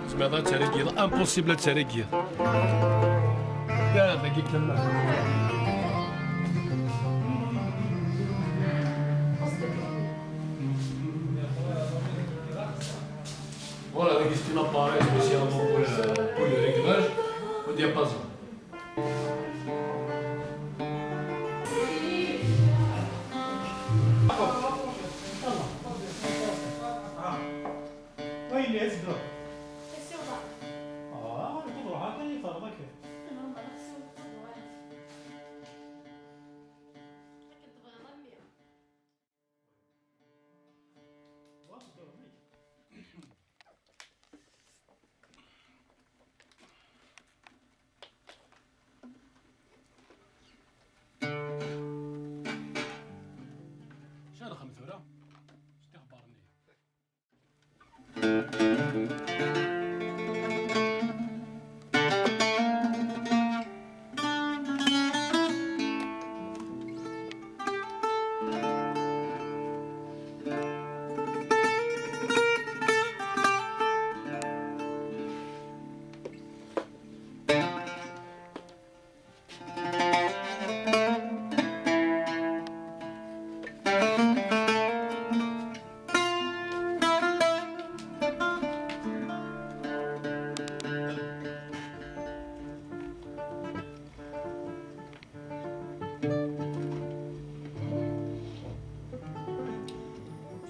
سمعنا تاريخية امبوسيبل تاريخية لا دقيقة لا Voilà, avec un appareil spécialement pour le réglage au diapason. شنو خمس ورا؟ شتي اخبارني؟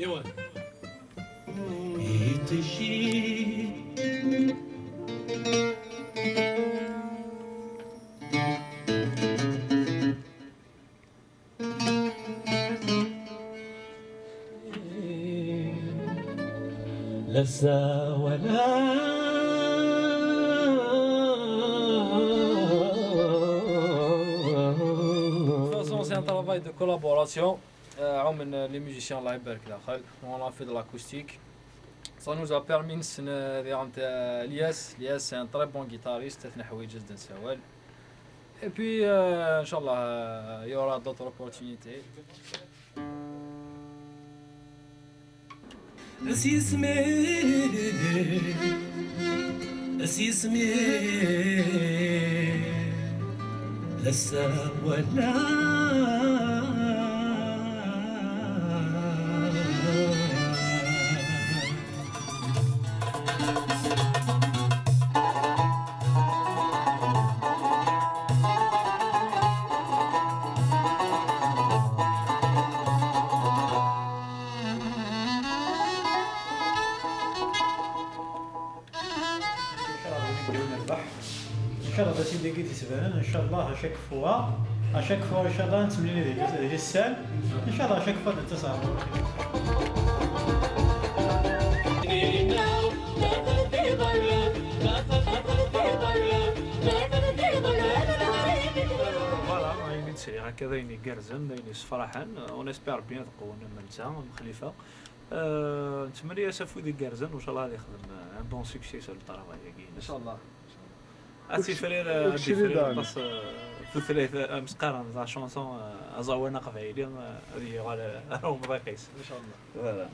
ايوا لسا ولا C'est un travail de collaboration. Les musiciens là, on a fait de l'acoustique. Ça nous a permis de Lies, c'est un très bon guitariste. Et puis, Inch'Allah, il y aura d'autres opportunités. لسا ولا ان شاء الله باش يبدا كيتسبان ان شاء الله اشاك فوا ان شاء الله نتمنى ديال السال ان شاء الله اشاك فوا التصاور هكذا يقرزن فرحان ونسبير بيان تقونا ملتا خليفه نتمنى سافو يقرزن وان شاء الله غادي يخدم ان بون سوكسيس الطرافاي ان شاء الله اسي فرير بس في ثلاثه مسقارا تاع شونسون ازوانا قبايلي هذه راهم باقيس ان شاء الله فوالا